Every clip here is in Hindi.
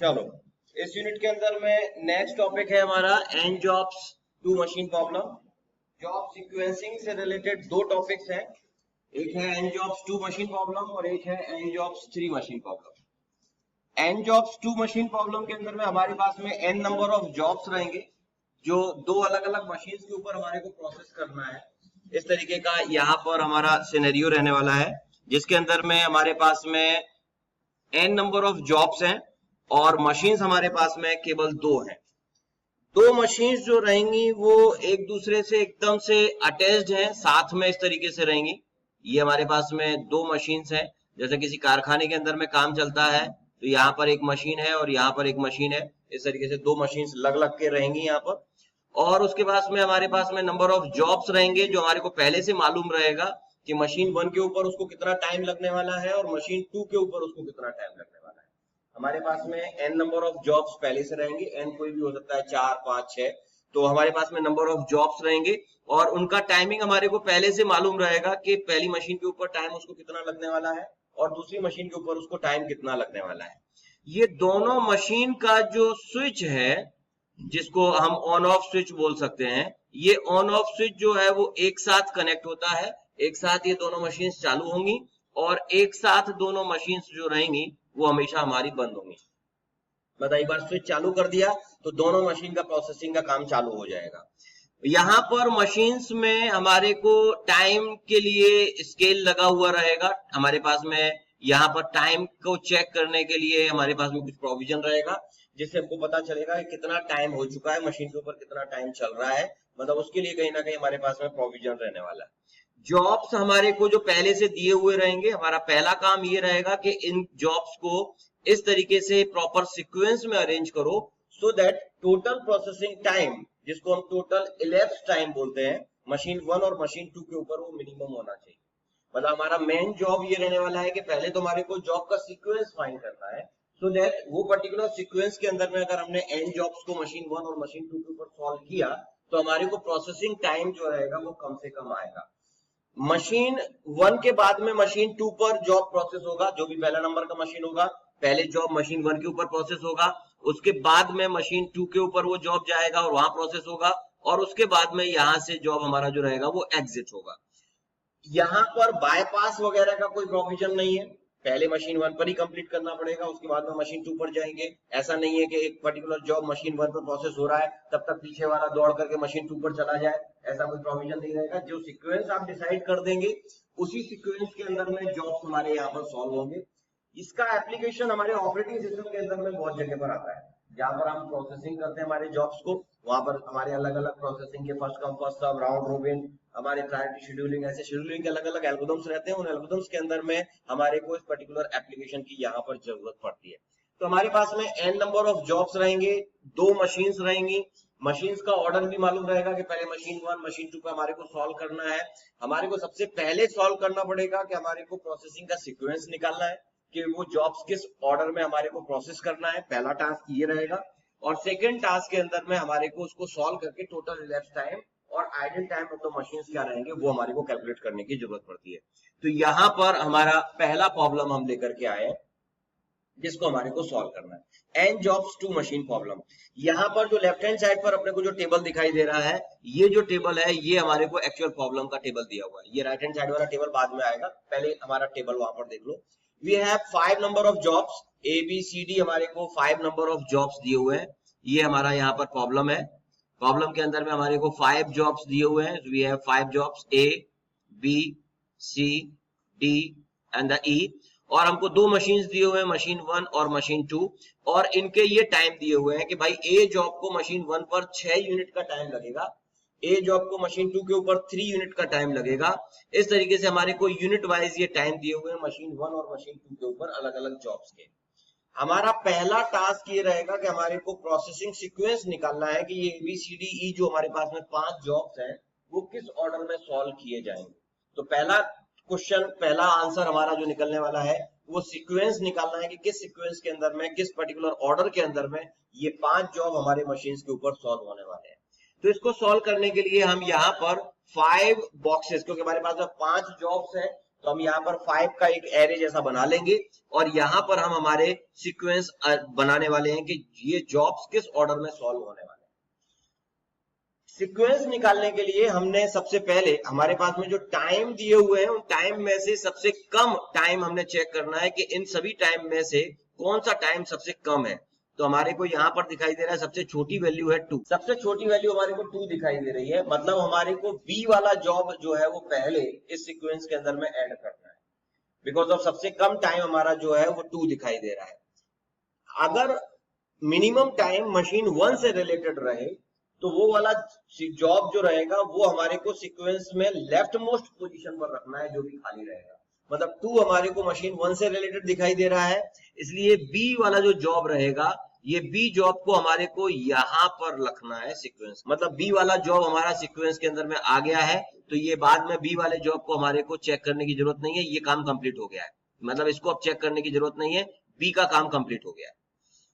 चलो, इस यूनिट के अंदर में नेक्स्ट टॉपिक है हमारा n jobs two machine problem. Job sequencing से रिलेटेड दो टॉपिक्स हैं, एक है n jobs two machine problem और एक है n jobs three machine problem. N jobs two machine problem के अंदर में हमारे पास में एन नंबर ऑफ जॉब्स रहेंगे जो दो अलग अलग मशीन के ऊपर हमारे को प्रोसेस करना है। इस तरीके का यहाँ पर हमारा सिनेरियो रहने वाला है जिसके अंदर में हमारे पास में एन नंबर ऑफ जॉब्स हैं और मशीन्स हमारे पास में केवल दो हैं। दो मशीन्स जो रहेंगी वो एक दूसरे से एकदम से अटैच्ड हैं, साथ में इस तरीके से रहेंगी। ये हमारे पास में दो मशीन्स हैं, जैसे किसी कारखाने के अंदर में काम चलता है तो यहाँ पर एक मशीन है और यहाँ पर एक मशीन है। इस तरीके से दो मशीन्स लग लग के रहेंगी यहाँ पर। और उसके पास में हमारे पास में नंबर ऑफ जॉब्स रहेंगे जो हमारे को पहले से मालूम रहेगा कि मशीन 1 के ऊपर उसको कितना टाइम लगने वाला है और मशीन 2 के ऊपर उसको कितना टाइम लगने वाला है। हमारे पास में एन नंबर ऑफ जॉब्स पहले से रहेंगे, एन कोई भी हो सकता है 4, 5, 6। तो हमारे पास में नंबर ऑफ जॉब्स रहेंगे और उनका टाइमिंग हमारे को पहले से मालूम रहेगा कि पहली मशीन के ऊपर टाइम उसको कितना लगने वाला है और दूसरी मशीन के ऊपर उसको टाइम कितना लगने वाला है। ये दोनों मशीन का जो स्विच है जिसको हम ऑन ऑफ स्विच बोल सकते हैं, ये ऑन ऑफ स्विच जो है वो एक साथ कनेक्ट होता है। एक साथ ये दोनों मशीन्स चालू होंगी और एक साथ दोनों मशीन्स जो रहेंगी वो हमेशा हमारी बंद होंगी। मतलब एक बार स्विच चालू कर दिया तो दोनों मशीन का प्रोसेसिंग का काम चालू हो जाएगा। यहाँ पर मशीन्स में हमारे को टाइम के लिए स्केल लगा हुआ रहेगा। हमारे पास में यहाँ पर टाइम को चेक करने के लिए हमारे पास में कुछ प्रोविजन रहेगा जिससे हमको पता चलेगा कि कितना टाइम हो चुका है, मशीन के ऊपर कितना टाइम चल रहा है। मतलब उसके लिए कहीं ना कहीं हमारे पास में प्रोविजन रहने वाला है। जॉब्स हमारे को जो पहले से दिए हुए रहेंगे, हमारा पहला काम ये रहेगा कि इन जॉब्स को इस तरीके से प्रॉपर सीक्वेंस में अरेंज करो so that total processing time, जिसको हम टोटल इलेप्स टाइम बोलते हैं, मशीन 1 और मशीन 2 के ऊपर वो मिनिमम होना चाहिए। मतलब हमारा मेन जॉब ये रहने वाला है कि पहले तो हमारे को जॉब का सीक्वेंस फाइंड करना है सो दैट वो पर्टिकुलर सीक्वेंस के अंदर में अगर हमने एन जॉब्स को मशीन 1 और मशीन 2 के ऊपर सॉल्व किया तो हमारे को प्रोसेसिंग टाइम जो रहेगा वो कम से कम आएगा। मशीन 1 के बाद में मशीन 2 पर जॉब प्रोसेस होगा, जो भी पहला नंबर का मशीन होगा पहले जॉब मशीन 1 के ऊपर प्रोसेस होगा, उसके बाद में मशीन 2 के ऊपर वो जॉब जाएगा और वहां प्रोसेस होगा और उसके बाद में यहां से जॉब हमारा जो रहेगा वो एग्जिट होगा। यहां पर बायपास वगैरह का कोई प्रोविजन नहीं है, पहले मशीन 1 पर ही कंप्लीट करना पड़ेगा, उसके बाद में मशीन 2 पर जाएंगे। ऐसा नहीं है कि एक पर्टिकुलर जॉब मशीन 1 पर प्रोसेस हो रहा है तब तक पीछे वाला दौड़ करके मशीन 2 पर चला जाए, ऐसा कोई प्रोविजन नहीं रहेगा। जो सीक्वेंस आप डिसाइड कर देंगे उसी सीक्वेंस के अंदर में जॉब्स हमारे यहाँ पर सॉल्व होंगे। इसका एप्लीकेशन हमारे ऑपरेटिंग सिस्टम के अंदर में बहुत जगह पर आता है, जहां पर हम प्रोसेसिंग करते हैं हमारे जॉब्स को, वहां पर हमारे अलग अलग प्रोसेसिंग के first come first serve, round robin, हमारे प्रायोरिटी शेड्यूलिंग, ऐसे शेड्यूलिंग के अलग अलग एल्गोरिथम्स रहते हैं। उन एल्गोरिथम्स के अंदर में हमारे को इस पर्टिकुलर एप्लीकेशन की यहाँ पर जरूरत पड़ती है। तो हमारे पास में एन नंबर ऑफ जॉब्स रहेंगे, दो मशीन्स रहेंगी, मशीन्स का ऑर्डर भी मालूम रहेगा कि पहले मशीन 1 मशीन 2 पे हमारे को सॉल्व करना है। हमारे को सबसे पहले सॉल्व करना पड़ेगा कि हमारे को प्रोसेसिंग का सीक्वेंस निकालना है कि वो जॉब्स किस ऑर्डर में हमारे को प्रोसेस करना है। पहला टास्क ये रहेगा और सेकंड टास्क के अंदर में हमारे को उसको सॉल्व करके टोटल इलेप्स टाइम और idle time of the machines क्या रहेंगे वो हमारे को कैलकुलेट करने की जरूरत पड़ती है। तो यहाँ पर हमारा पहला प्रॉब्लम हम लेकर के आए जिसको हमारे को सॉल्व करना है, n jobs two machine problem. यहाँ पर जो लेफ्ट हैंड साइड पर अपने को जो टेबल दिखाई दे रहा है, ये जो टेबल है ये हमारे को एक्चुअल प्रॉब्लम का टेबल दिया हुआ है। ये राइट हैंड साइड वाला टेबल बाद में आएगा, पहले हमारा टेबल वहां पर देख लो। We have 5 number of jobs, A B C D, हमारे को 5 नंबर ऑफ जॉब्स दिए हुए हैं। ये हमारा यहाँ पर प्रॉब्लम है। प्रॉब्लम के अंदर में हमारे को 5 जॉब्स दिए हुए हैं। We have 5 jobs, A B C D and the E, और हमको दो मशीन्स दिए हुए हैं, मशीन 1 और मशीन 2, और इनके ये टाइम दिए हुए हैं कि भाई ए जॉब को मशीन 1 पर 6 यूनिट का टाइम लगेगा, ए जॉब को मशीन 2 के ऊपर 3 यूनिट का टाइम लगेगा। इस तरीके से हमारे को यूनिट वाइज ये टाइम दिए हुए हैं मशीन 1 और मशीन 2 के ऊपर अलग अलग जॉब्स के। हमारा पहला टास्क ये रहेगा कि हमारे को प्रोसेसिंग सीक्वेंस निकालना है कि ये ABCDE जो हमारे पास में 5 जॉब्स हैं वो किस ऑर्डर में सॉल्व किए जाएंगे। तो पहला क्वेश्चन, पहला आंसर हमारा जो निकलने वाला है वो सीक्वेंस निकालना है कि किस सीक्वेंस के अंदर में, किस पर्टिकुलर ऑर्डर के अंदर में ये 5 जॉब हमारे मशीन्स के ऊपर सॉल्व होने वाले हैं। तो इसको सॉल्व करने के लिए हम यहाँ पर 5 बॉक्सेस, क्योंकि हमारे पास 5 जॉब्स हैं तो हम यहाँ पर 5 का एक एरे जैसा बना लेंगे और यहाँ पर हम हमारे सीक्वेंस बनाने वाले हैं कि ये जॉब्स किस ऑर्डर में सॉल्व होने वाले हैं। सीक्वेंस निकालने के लिए हमने सबसे पहले हमारे पास में जो टाइम दिए हुए हैं उन टाइम में से सबसे कम टाइम हमने चेक करना है कि इन सभी टाइम में से कौन सा टाइम सबसे कम है। तो हमारे को यहाँ पर दिखाई दे रहा है सबसे छोटी वैल्यू है 2, सबसे छोटी वैल्यू हमारे को 2 दिखाई दे रही है, मतलब हमारे को बी वाला जॉब जो है वो पहले इस सीक्वेंस के अंदर में ऐड करना है, बिकॉज ऑफ सबसे कम टाइम हमारा जो है वो 2 दिखाई दे रहा है। अगर मिनिमम टाइम मशीन 1 से रिलेटेड रहे तो वो वाला जॉब जो रहेगा वो हमारे को सीक्वेंस में लेफ्ट मोस्ट पोजीशन पर रखना है, जो भी खाली रहेगा। मतलब 2 हमारे को मशीन 1 से रिलेटेड दिखाई दे रहा है, इसलिए बी वाला जो जॉब रहेगा ये बी जॉब को हमारे को यहां पर रखना है सीक्वेंस। मतलब बी वाला जॉब हमारा सीक्वेंस के अंदर में आ गया है, तो ये बाद में बी वाले जॉब को हमारे को चेक करने की जरूरत नहीं है, ये काम कंप्लीट हो गया है। मतलब इसको अब चेक करने की जरूरत नहीं है, बी का काम कंप्लीट हो गया है।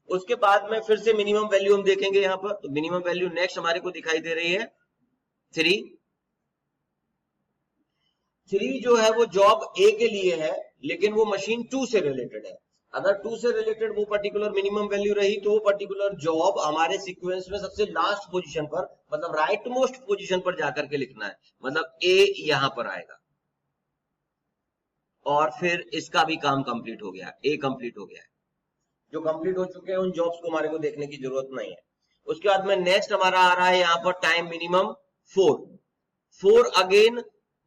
उसके बाद में फिर से मिनिमम वैल्यू हम देखेंगे यहाँ पर, तो मिनिमम वैल्यू नेक्स्ट हमारे को दिखाई दे रही है 3 जो है वो जॉब ए के लिए है, लेकिन वो मशीन 2 से रिलेटेड है। अगर 2 से रिलेटेड वो पर्टिकुलर मिनिमम वैल्यू रही तो वो पर्टिकुलर जॉब हमारे सीक्वेंस में सबसे लास्ट पोजीशन पर, मतलब राइट मोस्ट पोजीशन पर जाकर के लिखना है। मतलब ए यहां पर आएगा और फिर इसका भी काम कंप्लीट हो गया, ए कंप्लीट हो गया है। जो कंप्लीट हो चुके हैं उन जॉब्स को हमारे को देखने की जरूरत नहीं है। उसके बाद में नेक्स्ट हमारा आ रहा है यहाँ पर टाइम मिनिमम 4 अगेन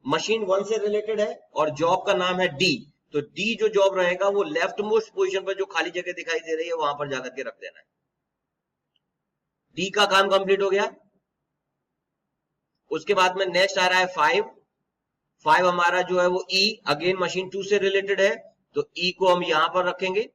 मशीन 1 से रिलेटेड है और जॉब का नाम है डी। तो डी जो जॉब रहेगा वो लेफ्ट मोस्ट पोजीशन पर जो खाली जगह दिखाई दे रही है वहां पर जाकर के रख देना है। डी का काम कंप्लीट हो गया। उसके बाद में नेक्स्ट आ रहा है 5 हमारा जो है वो ई, अगेन मशीन 2 से रिलेटेड है, तो ई को हम यहां पर रखेंगे।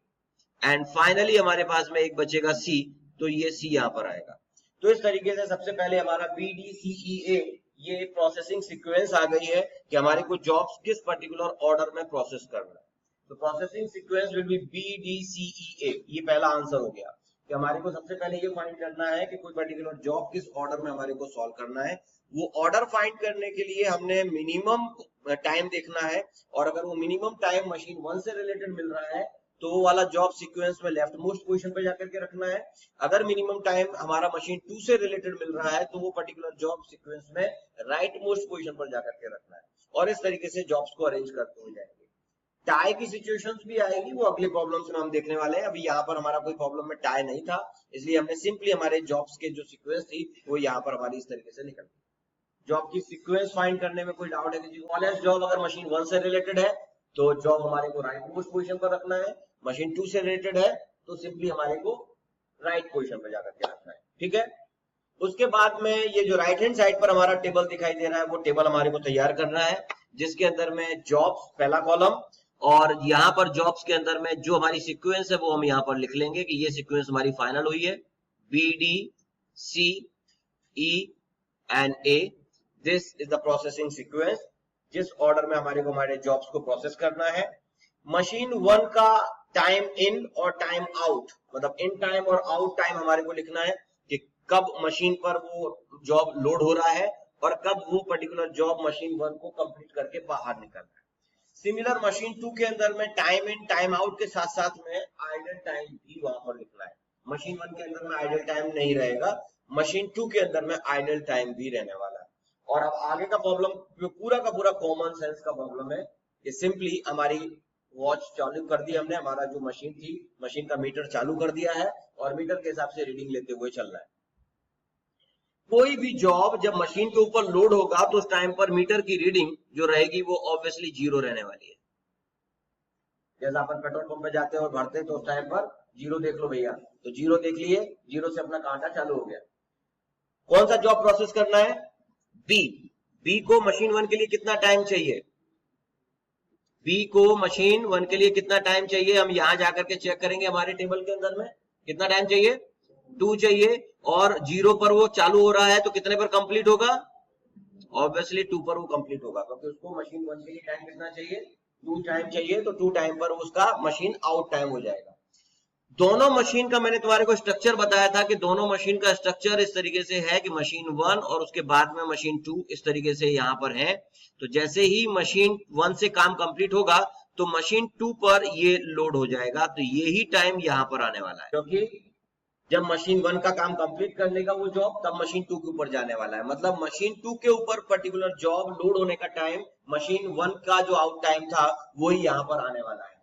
एंड फाइनली हमारे पास में एक बचेगा सी, तो ये सी यहां पर आएगा। तो इस तरीके से सबसे पहले हमारा B D C E A ये प्रोसेसिंग सीक्वेंस आ गई है कि हमारे को जॉब्स किस पर्टिकुलर ऑर्डर में प्रोसेस करना है। तो processing sequence will be B D C E A, ये पहला आंसर हो गया कि हमारे को सबसे पहले ये फाइंड करना है कि कोई पर्टिकुलर जॉब किस ऑर्डर में हमारे को सॉल्व करना है। वो ऑर्डर फाइंड करने के लिए हमने मिनिमम टाइम देखना है, और अगर वो मिनिमम टाइम मशीन 1 से रिलेटेड मिल रहा है तो वो वाला जॉब सीक्वेंस में लेफ्ट मोस्ट पोजीशन पे जाकर के रखना है। अगर मिनिमम टाइम हमारा मशीन 2 से रिलेटेड मिल रहा है तो वो पर्टिकुलर जॉब सीक्वेंस में राइट मोस्ट पोजीशन पर जाकर के रखना है, और इस तरीके से जॉब्स को अरेंज करते हुए जाएंगे। टाई की सिचुएशंस भी आएगी, वो अगले प्रॉब्लम्स में हम देखने वाले हैं। अभी यहाँ पर हमारा कोई प्रॉब्लम में टाई नहीं था, इसलिए हमने सिंपली हमारे जॉब्स के जो सीक्वेंस थी वो यहाँ पर हमारी इस तरीके से निकल गई। जॉब की सीक्वेंस फाइंड करने में कोई डाउट है कि कॉलेज जॉब अगर मशीन 1 से रिलेटेड है तो जॉब हमारे को राइट मोस्ट पोजीशन पर रखना है, मशीन 2 से रिलेटेड है तो सिंपली हमारे को राइट पोजीशन पर जाकर के रखना है। ठीक है। उसके बाद में ये जो राइट हैंड साइड पर हमारा टेबल दिखाई दे रहा है वो टेबल हमारे को तैयार करना है, जिसके अंदर में जॉब्स पहला कॉलम, और यहाँ पर जॉब्स के अंदर में जो हमारी सीक्वेंस है वो हम यहाँ पर लिख लेंगे कि ये सीक्वेंस हमारी फाइनल हुई है, B D C E and A. This is the processing sequence, जिस ऑर्डर में हमारे को हमारे जॉब्स को प्रोसेस करना है। मशीन 1 का टाइम इन और टाइम आउट, मतलब इन टाइम और आउट टाइम हमारे को लिखना है कि कब मशीन पर वो जॉब लोड हो रहा है और कब वो पर्टिकुलर जॉब मशीन 1 को कंप्लीट करके बाहर निकलना है। सिमिलर मशीन 2 के अंदर में टाइम इन टाइम आउट के साथ साथ में आइडल टाइम भी वहां पर लिखना है। मशीन 1 के अंदर में आइडल टाइम नहीं रहेगा, मशीन 2 के अंदर में आइडल टाइम भी रहने वाला है। और अब आगे का प्रॉब्लम जो पूरा का पूरा कॉमन सेंस का प्रॉब्लम है कि सिंपली हमारी वॉच चालू कर दी हमने, हमारा जो मशीन थी मशीन का मीटर चालू कर दिया है और मीटर के हिसाब से रीडिंग लेते हुए चल रहा है। कोई भी जॉब जब मशीन के ऊपर लोड होगा तो उस टाइम पर मीटर की रीडिंग जो रहेगी वो ऑब्वियसली 0 रहने वाली है। जैसा अपन पेट्रोल पंप पे जाते हैं और भरते हैं तो उस टाइम पर 0 देख लो भैया, तो 0 देख लिए, 0 से अपना कांटा चालू हो गया। कौन सा जॉब प्रोसेस करना है? बी। बी को मशीन 1 के लिए कितना टाइम चाहिए? बी को मशीन 1 के लिए कितना टाइम चाहिए हम यहां जाकर के चेक करेंगे। हमारे टेबल के अंदर में कितना टाइम चाहिए? 2 चाहिए, और 0 पर वो चालू हो रहा है तो कितने पर कंप्लीट होगा? ऑब्वियसली 2 पर वो कंप्लीट होगा, क्योंकि उसको मशीन 1 के लिए टाइम कितना चाहिए? 2 टाइम चाहिए, तो 2 टाइम पर उसका मशीन आउट टाइम हो जाएगा। दोनों मशीन का मैंने तुम्हारे को स्ट्रक्चर बताया था कि दोनों मशीन का स्ट्रक्चर इस तरीके से है कि मशीन 1 और उसके बाद में मशीन 2 इस तरीके से यहां पर है। तो जैसे ही मशीन 1 से काम कंप्लीट होगा तो मशीन 2 पर ये लोड हो जाएगा, तो यही टाइम यहां पर आने वाला है, क्योंकि जब मशीन 1 का काम कंप्लीट कर लेगा वो जॉब, तब मशीन 2 के ऊपर जाने वाला है। मतलब मशीन 2 के ऊपर पर्टिकुलर जॉब लोड होने का टाइम मशीन 1 का जो आउट टाइम था वही यहां पर आने वाला है।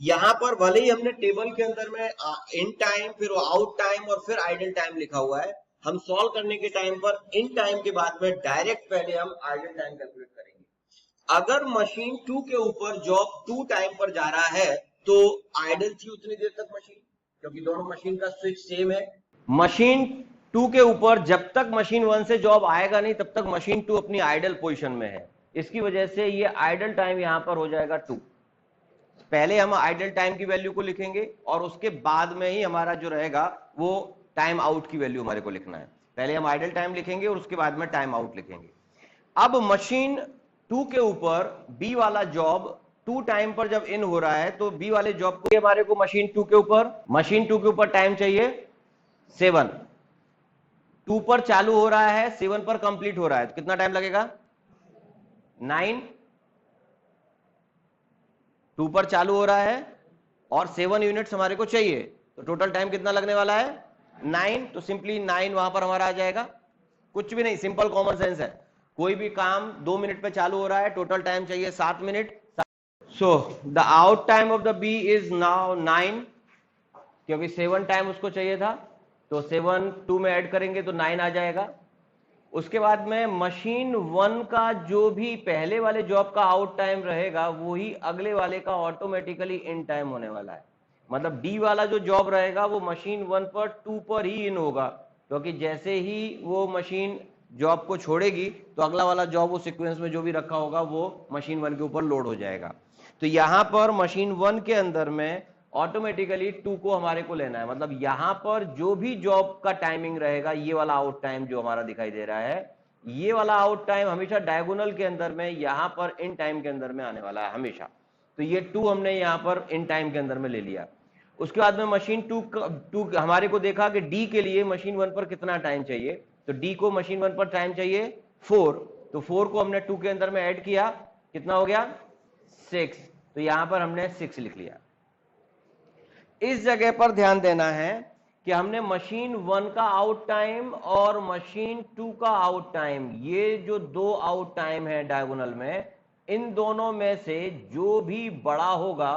यहां पर भले ही हमने टेबल के अंदर में इन टाइम, फिर आउट टाइम और फिर आइडल टाइम लिखा हुआ है, हम सॉल्व करने के टाइम पर इन टाइम के बाद में डायरेक्ट पहले हम आइडल टाइम कैलकुलेट करेंगे। अगर मशीन 2 के ऊपर जॉब 2 टाइम पर जा रहा है तो आइडल थी उतनी देर तक मशीन, क्योंकि दोनों मशीन का स्विच सेम है। मशीन 2 के ऊपर जब तक मशीन 1 से जॉब आएगा नहीं तब तक मशीन 2 अपनी आइडल पोजीशन में है, इसकी वजह से ये आइडल टाइम यहां पर हो जाएगा 2। पहले हम आइडल टाइम की वैल्यू को लिखेंगे और उसके बाद में ही हमारा जो रहेगा वो टाइम आउट की वैल्यू हमारे को लिखना है। पहले हम आइडल टाइम लिखेंगे और उसके बाद में टाइम आउट लिखेंगे। अब मशीन 2 के ऊपर बी वाला जॉब 2 टाइम पर जब इन हो रहा है तो बी वाले जॉब को हमारे को मशीन 2 के ऊपर टाइम चाहिए 7। 2 पर चालू हो रहा है, 7 पर कंप्लीट हो रहा है, तो कितना टाइम लगेगा 9। 2 पर चालू हो रहा है और 7 यूनिट्स हमारे को चाहिए, तो टोटल टाइम कितना लगने वाला है 9। तो सिंपली 9 वहां पर हमारा आ जाएगा, कुछ भी नहीं, सिंपल कॉमन सेंस है। कोई भी काम 2 मिनट पे चालू हो रहा है, टोटल टाइम चाहिए 7 minute. So the out time of the B is now 9, क्योंकि 7 टाइम उसको चाहिए था, तो 7 2 में ऐड करेंगे तो 9 आ जाएगा। उसके बाद में मशीन 1 का जो भी पहले वाले जॉब का आउट टाइम रहेगा वही अगले वाले का ऑटोमेटिकली इन टाइम होने वाला है। मतलब डी वाला जो जॉब रहेगा वो मशीन 1 पर 2 पर ही इन होगा, क्योंकि जैसे ही वो मशीन जॉब को छोड़ेगी तो अगला वाला जॉब वो सीक्वेंस में जो भी रखा होगा वो मशीन 1 के ऊपर लोड हो जाएगा। तो यहां पर मशीन 1 के अंदर में ऑटोमेटिकली 2 को हमारे को लेना है। मतलब यहां पर जो भी जॉब का टाइमिंग रहेगा, ये वाला आउट टाइम जो हमारा दिखाई दे रहा है, ये वाला आउट टाइम हमेशा डायगोनल के अंदर में यहां पर इन टाइम के अंदर में आने वाला है हमेशा। तो ये 2 हमने यहां पर इन टाइम के अंदर में ले लिया। उसके बाद में मशीन 2 हमारे को देखा कि डी के लिए मशीन 1 पर कितना टाइम चाहिए, तो डी को मशीन 1 पर टाइम चाहिए 4, तो 4 को हमने 2 के अंदर में ऐड किया, कितना हो गया 6, तो यहां पर हमने 6 लिख लिया। इस जगह पर ध्यान देना है कि हमने मशीन 1 का आउट टाइम और मशीन 2 का आउट टाइम, ये जो 2 आउट टाइम है डायगोनल में, इन दोनों में से जो भी बड़ा होगा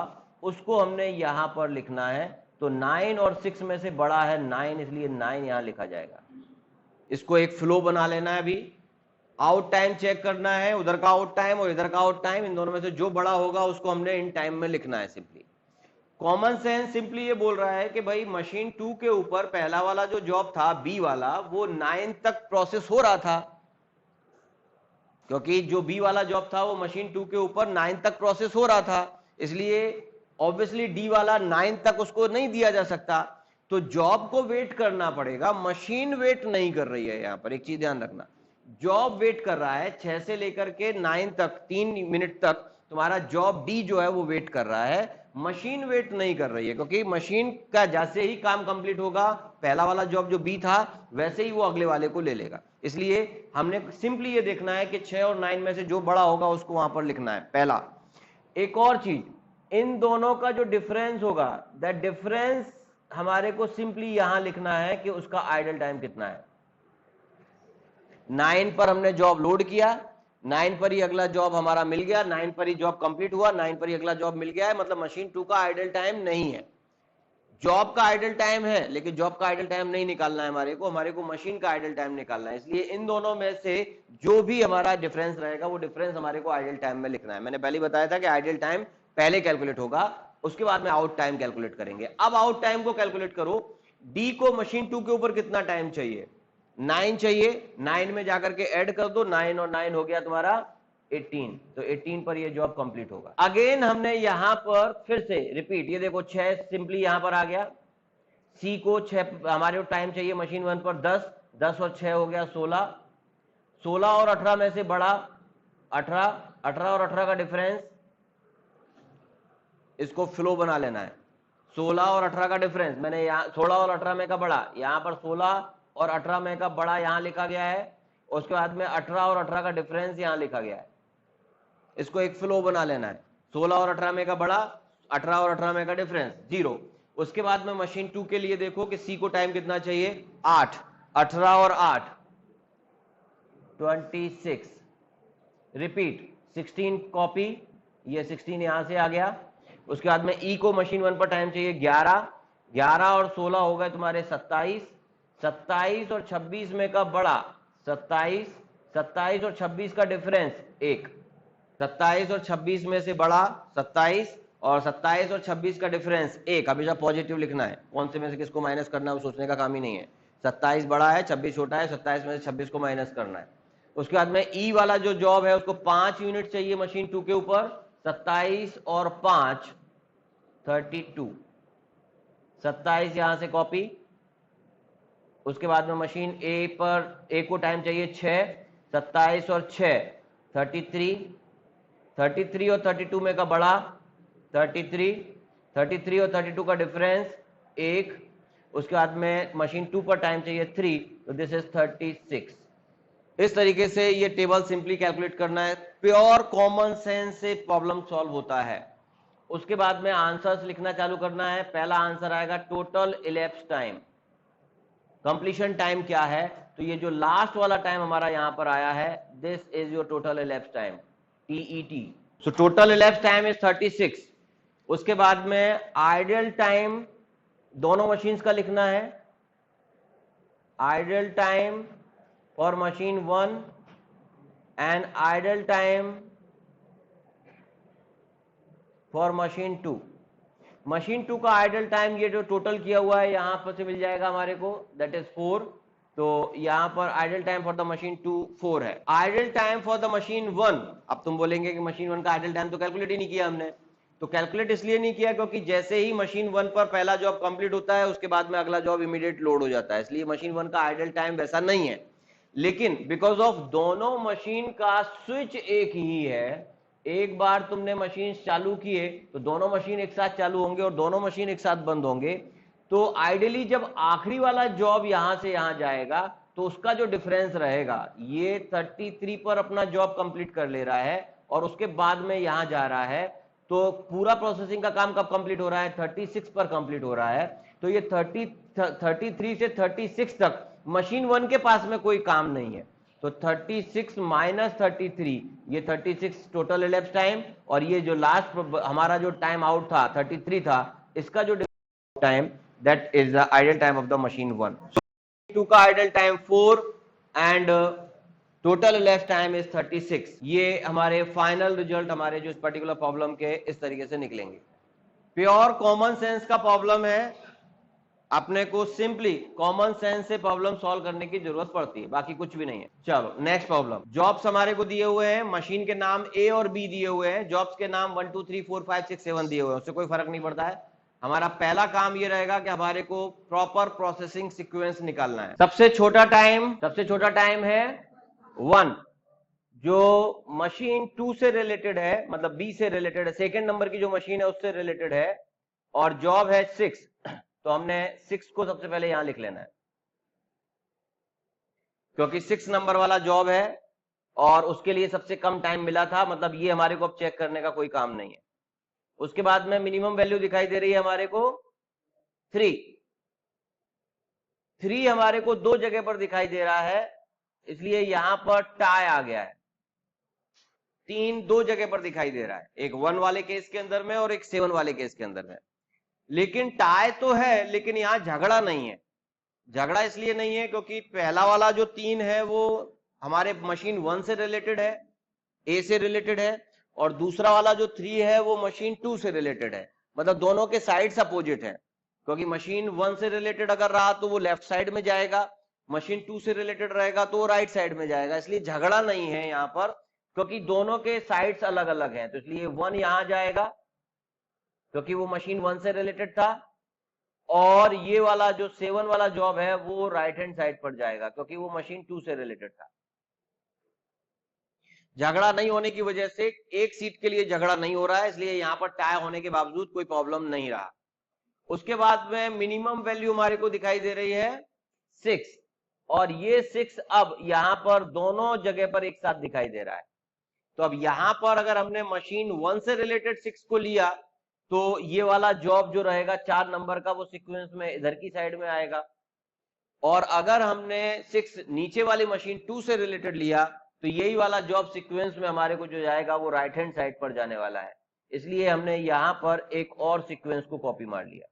उसको हमने यहां पर लिखना है। तो 9 और 6 में से बड़ा है 9, इसलिए 9 यहां लिखा जाएगा। इसको एक फ्लो बना लेना है। अभी आउट टाइम चेक करना है, उधर का आउट टाइम और इधर का आउट टाइम, इन दोनों में से जो बड़ा होगा उसको हमने इन टाइम में लिखना है। सिंपली कॉमन सेंस सिंपली ये बोल रहा है कि भाई मशीन 2 के ऊपर पहला वाला जो जॉब था बी वाला वो 9 तक प्रोसेस हो रहा था, क्योंकि जो बी वाला जॉब था वो मशीन 2 के ऊपर 9 तक प्रोसेस हो रहा था, इसलिए ऑब्वियसली डी वाला 9 तक उसको नहीं दिया जा सकता, तो जॉब को वेट करना पड़ेगा। मशीन वेट नहीं कर रही है। यहां पर एक चीज ध्यान रखना, जॉब वेट कर रहा है 6 से लेकर के 9 तक, 3 मिनट तक तुम्हारा जॉब डी जो है वो वेट कर रहा है, मशीन वेट नहीं कर रही है, क्योंकि मशीन का जैसे ही काम कंप्लीट होगा पहला वाला जॉब जो बी था वैसे ही वो अगले वाले को ले लेगा। इसलिए हमने सिंपली ये देखना है कि 6 और 9 में से जो बड़ा होगा उसको वहां पर लिखना है पहला। एक और चीज, इन दोनों का जो डिफरेंस होगा, दैट डिफरेंस हमारे को सिंपली यहां लिखना है कि उसका आइडल टाइम कितना है। 9 पर हमने जॉब लोड किया, 9 पर ही अगला जॉब हमारा मिल गया, 9 पर ही जॉब कंप्लीट हुआ, 9 पर ही अगला जॉब मिल गया है, मतलब मशीन 2 का आइडल टाइम नहीं है। जॉब का आइडल टाइम है, लेकिन जॉब का आइडल टाइम नहीं निकालना है हमारे को मशीन का आइडल टाइम निकालना है। इसलिए इन दोनों में से जो भी हमारा डिफरेंस रहेगा वो डिफरेंस हमारे को आइडल टाइम में लिखना है। मैंने पहले बताया था कि आइडल टाइम पहले कैलकुलेट होगा, उसके बाद में आउट टाइम कैलकुलेट करेंगे। अब आउट टाइम को कैलकुलेट करो, डी को मशीन 2 के ऊपर कितना टाइम चाहिए 9 चाहिए, 9 में जाकर के ऐड कर दो, 9 और 9 हो गया तुम्हारा 18, तो 18 पर ये जॉब कंप्लीट होगा। अगेन हमने यहां पर फिर से रिपीट, ये देखो 6 सिंपली यहां पर आ गया, सी को 6 हमारे को टाइम चाहिए मशीन 1 पर 10, 10 और 6 हो गया 16, 16 और 18 में से बड़ा 18, 18 और 18 का डिफरेंस, इसको फ्लो बना लेना है। 16 और 18 का डिफरेंस, मैंने यहाँ 16 और 18 में का बड़ा, यहाँ पर 16 और 18 में का बड़ा यहाँ लिखा गया है, उसके बाद में 18 और 18 का डिफरेंस यहाँ लिखा गया है। इसको एक फ्लो बना लेना है, 16 और 18 में का बड़ा, 18 और 18 में का डिफरेंस 0। उसके बाद में मशीन 2 के लिए देखो कि सी को टाइम कितना चाहिए, 8, 18 और 8 26, रिपीट 16 कॉपी, ये 16 यहां से आ गया। उसके बाद में ई को मशीन 1 पर टाइम चाहिए 11, 11 और 16 हो गए तुम्हारे 27, 27 और 26 में का बड़ा 27, 27 और 26 का डिफरेंस 1, 27 और 26 में से बड़ा 27 और 27 और 26 का डिफरेंस 1। हमेशा पॉजिटिव लिखना है, कौन से में से किसको माइनस करना है वो सोचने का काम ही नहीं है। 27 बड़ा है, 26 छोटा है, 27 में से 26 को माइनस करना है। उसके बाद में ई वाला जो जॉब है उसको 5 यूनिट चाहिए मशीन 2 के ऊपर, 27 और 5 32, 27 यहां से कॉपी। उसके बाद में मशीन ए पर ए को टाइम चाहिए 6, 27 और 6 33, 33 और 32 में का बड़ा 33, 33 और 32 का डिफरेंस 1। उसके बाद में मशीन 2 पर टाइम चाहिए 3, तो दिस इज 36। इस तरीके से ये टेबल सिंपली कैलकुलेट करना है, प्योर कॉमन सेंस से प्रॉब्लम सॉल्व होता है। उसके बाद में आंसर्स लिखना चालू करना है। पहला आंसर आएगा total ellipse time, completion time क्या है, तो ये जो लास्ट वाला टाइम हमारा यहां पर आया है, this is your total ellipse time, TET। So total ellipse time is 36। उसके बाद में आइडियल टाइम दोनों मशीन्स का लिखना है, ideal time for machine 1 and ideal time for machine 2। Machine 2 का आइडल टाइम ये जो टोटल किया हुआ है यहां पर से मिल जाएगा हमारे को, दैट इज 4। तो यहां पर idol time for the machine 2 4 है। Idol time for the machine 1, अब तुम बोलेंगे कि मशीन 1 का आइडल टाइम तो कैलकुलेट ही नहीं किया हमने। तो कैलकुलेट इसलिए नहीं किया क्योंकि जैसे ही मशीन 1 पर पहला जॉब कंप्लीट होता है उसके बाद में अगला जॉब इमीडिएट लोड हो जाता है, इसलिए मशीन 1 का आइडल टाइम वैसा नहीं है। लेकिन बिकॉज ऑफ दोनों मशीन का स्विच एक ही है, एक बार तुमने मशीन चालू किए तो दोनों मशीन एक साथ चालू होंगे और दोनों मशीन एक साथ बंद होंगे। तो आइडियली जब आखिरी वाला जॉब यहां से यहां जाएगा तो उसका जो डिफरेंस रहेगा, ये 33 पर अपना जॉब कंप्लीट कर ले रहा है और उसके बाद में यहां जा रहा है, तो पूरा प्रोसेसिंग का काम कब कंप्लीट हो रहा है, 36 पर कंप्लीट हो रहा है। तो ये 33 से 36 तक मशीन 1 के पास में कोई काम नहीं है। तो 36 माइनस 33, ये 36 टोटल इलेप्स टाइम, और ये जो लास्ट हमारा जो टाइम आउट था 33 था, इसका जो time that is the idle time of the machine 1। 2 का idle time 4 and total ellipse time is 36। ये हमारे फाइनल रिजल्ट हमारे जो इस पर्टिकुलर प्रॉब्लम के इस तरीके से निकलेंगे। प्योर कॉमन सेंस का प्रॉब्लम है, अपने को सिंपली कॉमन सेंस से प्रॉब्लम सॉल्व करने की जरूरत पड़ती है, बाकी कुछ भी नहीं है। चलो नेक्स्ट प्रॉब्लम। जॉब्स हमारे को दिए हुए हैं, मशीन के नाम ए और बी दिए हुए हैं, जॉब्स के नाम 1 2 3 4 5 6 7 दिए हुए हैं, उससे कोई फर्क नहीं पड़ता है। हमारा पहला काम ये रहेगा कि हमारे को प्रॉपर प्रोसेसिंग सीक्वेंस निकालना है। सबसे छोटा टाइम है 1, जो मशीन 2 से रिलेटेड है, मतलब बी से रिलेटेड है, सेकेंड नंबर की जो मशीन है उससे रिलेटेड है, और जॉब है 6। तो हमने 6 को सबसे पहले यहां लिख लेना है क्योंकि 6 नंबर वाला जॉब है और उसके लिए सबसे कम टाइम मिला था, मतलब ये हमारे को अब चेक करने का कोई काम नहीं है। उसके बाद में मिनिमम वैल्यू दिखाई दे रही है हमारे को 3 हमारे को दो जगह पर दिखाई दे रहा है, इसलिए यहां पर टाई आ गया है। 3 दो जगह पर दिखाई दे रहा है, एक 1 वाले केस के अंदर में और एक 7 वाले केस के अंदर में। लेकिन टाई तो है, लेकिन यहां झगड़ा नहीं है। झगड़ा इसलिए नहीं है क्योंकि पहला वाला जो 3 है वो हमारे मशीन 1 से रिलेटेड है, ए से रिलेटेड है, और दूसरा वाला जो 3 है वो मशीन 2 से रिलेटेड है, मतलब दोनों के साइड्स अपोजिट है। क्योंकि मशीन 1 से रिलेटेड अगर रहा तो वो लेफ्ट साइड में जाएगा, मशीन 2 से रिलेटेड रहेगा तो वो राइट साइड में जाएगा, इसलिए झगड़ा नहीं है यहां पर, क्योंकि दोनों के साइड्स अलग अलग हैं। तो इसलिए 1 यहां जाएगा क्योंकि वो मशीन 1 से रिलेटेड था, और ये वाला जो 7 वाला जॉब है वो राइट हैंड साइड पर जाएगा क्योंकि वो मशीन 2 से रिलेटेड था। झगड़ा नहीं होने की वजह से एक सीट के लिए झगड़ा नहीं हो रहा है, इसलिए यहां पर टाई होने के बावजूद कोई प्रॉब्लम नहीं रहा। उसके बाद में मिनिमम वैल्यू हमारे को दिखाई दे रही है 6, और ये 6 अब यहां पर दोनों जगह पर एक साथ दिखाई दे रहा है। तो अब यहां पर अगर हमने मशीन 1 से रिलेटेड 6 को लिया तो ये वाला जॉब जो रहेगा 4 नंबर का वो सीक्वेंस में इधर की साइड में आएगा, और अगर हमने 6 नीचे वाली मशीन 2 से रिलेटेड लिया तो यही वाला जॉब सीक्वेंस में हमारे को जो जाएगा वो राइट हैंड साइड पर जाने वाला है। इसलिए हमने यहां पर एक और सीक्वेंस को कॉपी मार लिया।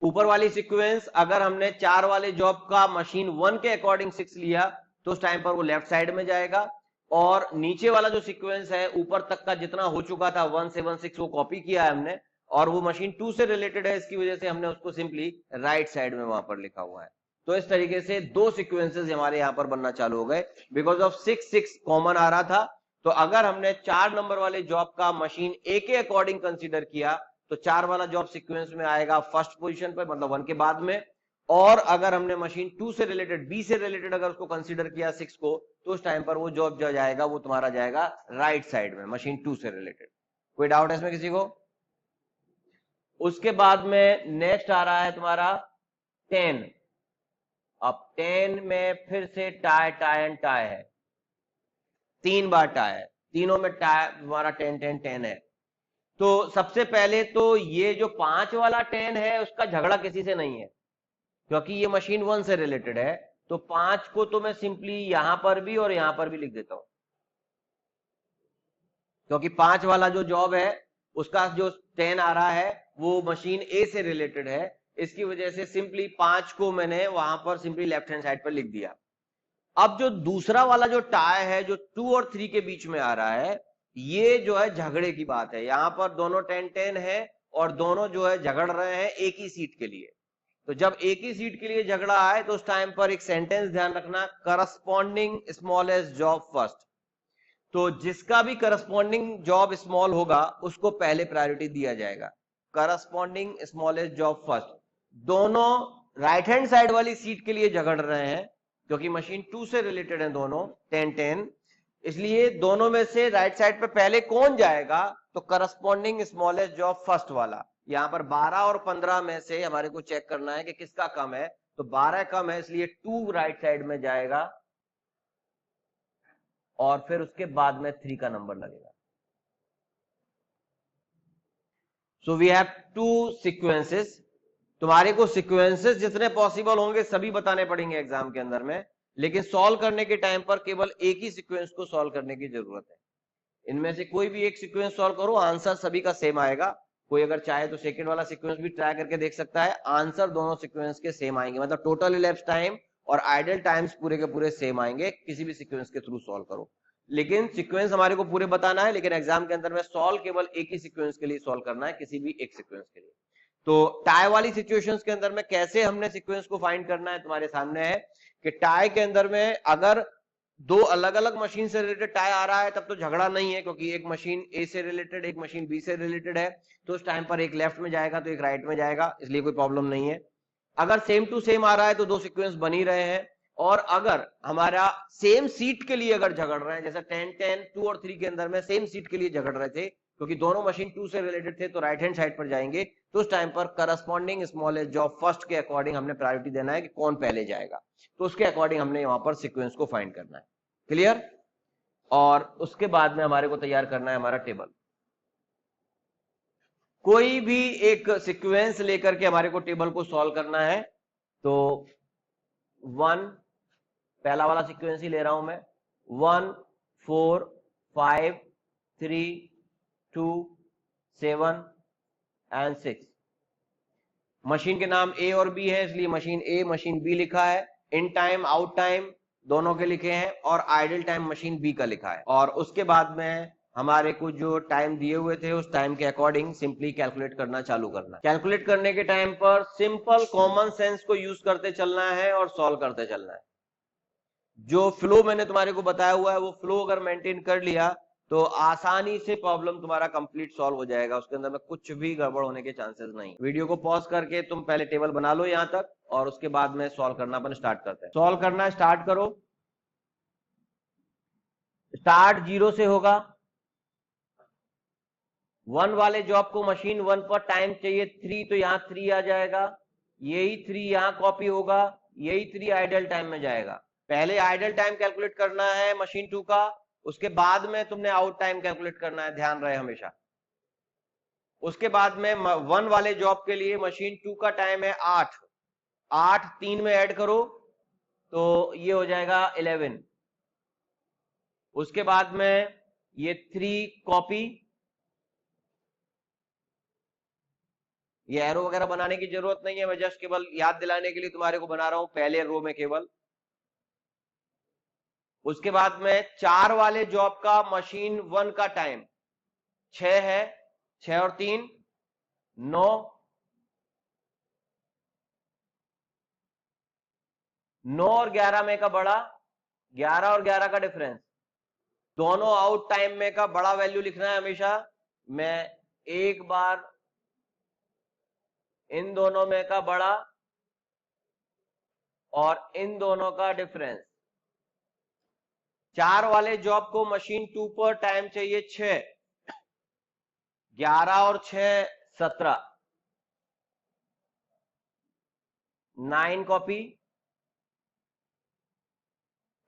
ऊपर वाली सीक्वेंस अगर हमने 4 वाले जॉब का मशीन 1 के अकॉर्डिंग 6 लिया तो उस टाइम पर वो लेफ्ट साइड में जाएगा, और नीचे वाला जो सीक्वेंस है ऊपर तक का जितना हो चुका था 1 से 1 6 वो कॉपी किया है हमने, और वो मशीन 2 से रिलेटेड है, इसकी वजह से हमने उसको सिंपली राइट साइड में वहां पर लिखा हुआ है। तो इस तरीके से दो सीक्वेंसेस हमारे यहां पर बनना चालू हो गए बिकॉज ऑफ 6 कॉमन आ रहा था। तो अगर हमने 4 नंबर वाले जॉब का मशीन ए के अकॉर्डिंग कंसीडर किया तो 4 वाला जॉब सीक्वेंस में आएगा फर्स्ट पोजीशन पर, मतलब 1 के बाद में, और अगर हमने मशीन 2 से रिलेटेड बी से रिलेटेड अगर उसको कंसीडर किया 6 को तो उस टाइम पर वो जॉब जो जाएगा वो तुम्हारा जाएगा राइट साइड में मशीन 2 से रिलेटेड। कोई डाउट है इसमें किसी को? उसके बाद में नेक्स्ट आ रहा है तुम्हारा 10। अब 10 में फिर से टाई टाई एंड टाई है, 3 बार टाई है, तीनों में टाई हमारा 10 10 10 है। तो सबसे पहले तो ये जो 5 वाला 10 है उसका झगड़ा किसी से नहीं है क्योंकि ये मशीन 1 से रिलेटेड है। तो 5 को तो मैं सिंपली यहां पर भी और यहां पर भी लिख देता हूं क्योंकि 5 वाला जो जॉब है उसका जो 10 आ रहा है वो मशीन ए से रिलेटेड है, इसकी वजह से सिंपली 5 को मैंने वहां पर सिंपली लेफ्ट हैंड साइड पर लिख दिया। अब जो दूसरा वाला जो टाई है जो 2 और 3 के बीच में आ रहा है ये जो है झगड़े की बात है। यहां पर दोनों 10 10 है और दोनों जो है झगड़ रहे हैं एक ही सीट के लिए। तो जब एक ही सीट के लिए झगड़ा आए तो उस टाइम पर एक सेंटेंस ध्यान रखना, करस्पॉन्डिंग स्मॉलेस्ट जॉब फर्स्ट। तो जिसका भी करस्पॉन्डिंग जॉब स्मॉल होगा उसको पहले प्रायोरिटी दिया जाएगा। Corresponding smallest job first. दोनों राइट हैंड साइड वाली सीट के लिए झगड़ रहे हैं क्योंकि मशीन 2 से रिलेटेड है दोनों 10 10, इसलिए दोनों में से राइट साइड पे पहले कौन जाएगा तो करस्पॉन्डिंग स्मॉलेस्ट जॉब फर्स्ट वाला। यहां पर 12 और 15 में से हमारे को चेक करना है कि किसका कम है, तो 12 कम है इसलिए 2 राइट साइड में जाएगा और फिर उसके बाद में 3 का नंबर लगेगा। So we have 2 sequences. तुम्हारे को सीक्वेंसेस जितने पॉसिबल होंगे सभी बताने पड़ेंगे एग्जाम के अंदर में, लेकिन सॉल्व करने के टाइम पर केवल एक ही सीक्वेंस को सॉल्व करने की जरूरत है। इनमें से कोई भी एक सीक्वेंस सॉल्व करो, आंसर सभी का सेम आएगा। कोई अगर चाहे तो सेकंड वाला सीक्वेंस भी ट्राई करके देख सकता है, आंसर दोनों सीक्वेंस के सेम आएंगे, मतलब टोटल इलेप्स टाइम और आइडल टाइम्स पूरे के पूरे सेम आएंगे किसी भी सीक्वेंस के थ्रू सॉल्व करो। लेकिन सीक्वेंस हमारे को पूरे बताना है, लेकिन एग्जाम के अंदर में सॉल्व केवल एक ही सीक्वेंस के लिए सॉल्व करना है, किसी भी एक सीक्वेंस के लिए। तो टाई वाली सिचुएशंस के अंदर में कैसे हमने सीक्वेंस को फाइंड करना है तुम्हारे सामने है कि टाई के अंदर में अगर दो अलग अलग मशीन से रिलेटेड टाई आ रहा है तब तो झगड़ा नहीं है क्योंकि एक मशीन ए से रिलेटेड एक मशीन बी से रिलेटेड है, तो उस टाइम पर एक लेफ्ट में जाएगा तो एक राइट में जाएगा, इसलिए कोई प्रॉब्लम नहीं है। अगर सेम टू सेम आ रहा है तो दो सीक्वेंस बन ही रहे हैं, और अगर हमारा सेम सीट के लिए अगर झगड़ रहे हैं जैसे 10 10 2 और 3 के अंदर में सेम सीट के लिए झगड़ रहे थे क्योंकि दोनों मशीन 2 से रिलेटेड थे तो राइट हैंड साइड पर जाएंगे, तो उस टाइम पर करस्पॉन्डिंग स्मॉलेस्ट जॉब फर्स्ट के अकॉर्डिंग हमने प्रायोरिटी देना है कि कौन पहले जाएगा, तो उसके अकॉर्डिंग हमने वहां पर सीक्वेंस को फाइंड करना है। क्लियर? और उसके बाद में हमारे को तैयार करना है हमारा टेबल। कोई भी एक सीक्वेंस लेकर के हमारे को टेबल को सॉल्व करना है, तो 1 पहला वाला सीक्वेंस ही ले रहा हूं मैं, 1 4 5 3 2 7 एंड 6। मशीन के नाम ए और बी है इसलिए मशीन ए मशीन बी लिखा है, इन टाइम आउट टाइम दोनों के लिखे हैं और आइडल टाइम मशीन बी का लिखा है। और उसके बाद में हमारे को जो टाइम दिए हुए थे उस टाइम के अकॉर्डिंग सिंपली कैलकुलेट करना चालू करना है। कैलकुलेट करने के टाइम पर सिंपल कॉमन सेंस को यूज करते चलना है और सॉल्व करते चलना है। जो फ्लो मैंने तुम्हारे को बताया हुआ है वो फ्लो अगर मेंटेन कर लिया तो आसानी से प्रॉब्लम तुम्हारा कंप्लीट सॉल्व हो जाएगा, उसके अंदर में कुछ भी गड़बड़ होने के चांसेस नहीं। वीडियो को पॉज करके तुम पहले टेबल बना लो यहां तक और उसके बाद में सॉल्व करना अपन स्टार्ट करते हैं। सॉल्व करना स्टार्ट करो। स्टार्ट 0 से होगा, 1 वाले जॉब को मशीन 1 पर टाइम चाहिए 3, तो यहाँ 3 आ जाएगा, यही 3 यहाँ कॉपी होगा, यही 3 आइडल टाइम में जाएगा। पहले आइडल टाइम कैलकुलेट करना है मशीन 2 का, उसके बाद में तुमने आउट टाइम कैलकुलेट करना है, ध्यान रहे हमेशा। उसके बाद में 1 वाले जॉब के लिए मशीन 2 का टाइम है 8, 8 3 में ऐड करो तो ये हो जाएगा 11। उसके बाद में ये 3 कॉपी, ये एरो वगैरह बनाने की जरूरत नहीं है, मैं जस्ट केवल याद दिलाने के लिए तुम्हारे को बना रहा हूं पहले रो में केवल। उसके बाद में 4 वाले जॉब का मशीन 1 का टाइम 6 है, 6 और 3 9, 9 और 11 में का बड़ा, 11 और 11 का डिफरेंस, दोनों आउट टाइम में का बड़ा वैल्यू लिखना है हमेशा। मैं एक बार इन दोनों में का बड़ा और इन दोनों का डिफरेंस। 4 वाले जॉब को मशीन 2 पर टाइम चाहिए 6, 11 और 6 17, 9 कॉपी।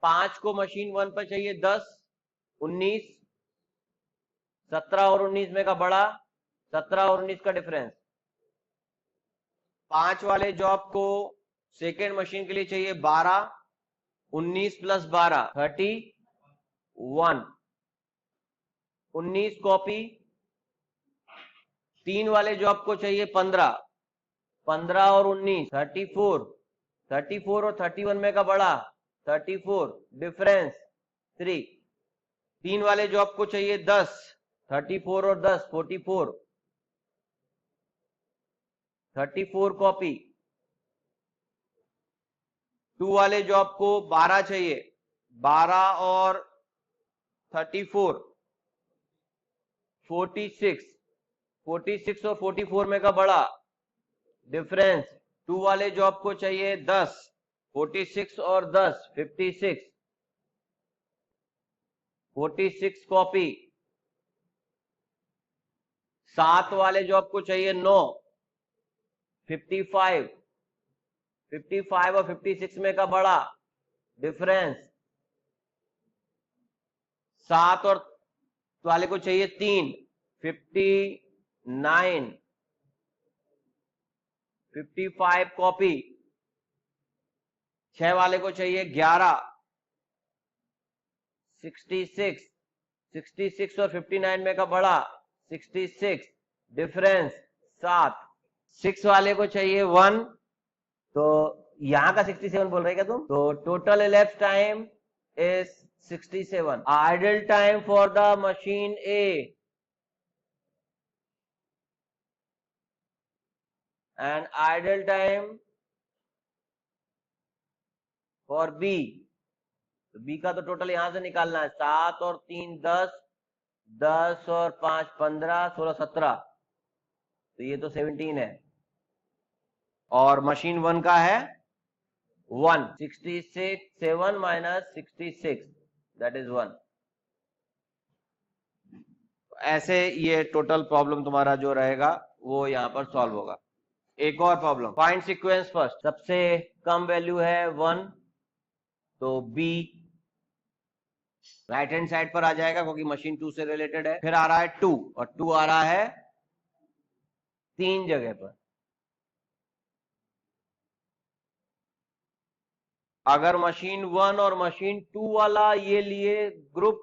5 को मशीन 1 पर चाहिए 10, 19, 17 और 19 में का बड़ा, 17 और 19 का डिफरेंस। 5 वाले जॉब को सेकेंड मशीन के लिए चाहिए 12, 19 प्लस 12 31, 19 कॉपी। 3 वाले जॉब को चाहिए 15, 15 और 19 34, 34 और 31 में का बड़ा 34, डिफरेंस 3। 3 वाले जॉब को चाहिए 10, 34 और 10 44, 34 कॉपी। 2 वाले जॉब को 12 चाहिए, 12 और 34 46, 46 और 44 में का बड़ा, डिफरेंस। 2 वाले जॉब को चाहिए 10, 46 और 10 56, 46 कॉपी। 7 वाले जॉब को चाहिए 9, 55, 55 और 56 में का बड़ा, डिफरेंस। 7 और वाले को चाहिए 3, 59, 55 कॉपी। 6 वाले को चाहिए 11, 66, 66 और 59 में का बड़ा, 66, डिफरेंस 7। 6 वाले को चाहिए 1, तो यहां का 67 बोल रहे क्या तुम? तो total elapsed time is 67। Idle time for the machine A and idle time for B. तो बी का तो टोटल यहां से निकालना है, 7 और 3 10, 10 और 5 15, 16 17, तो ये तो 17 है। और मशीन 1 का है 1, 66 7 माइनस 66 दैट इज 1। ऐसे ये टोटल प्रॉब्लम तुम्हारा जो रहेगा वो यहां पर सॉल्व होगा। एक और प्रॉब्लम, फाइंड सीक्वेंस फर्स्ट। सबसे कम वैल्यू है 1, तो बी राइट हैंड साइड पर आ जाएगा क्योंकि मशीन 2 से रिलेटेड है। फिर आ रहा है 2, और 2 आ रहा है 3 जगह पर। अगर मशीन 1 और मशीन 2 वाला ये लिए ग्रुप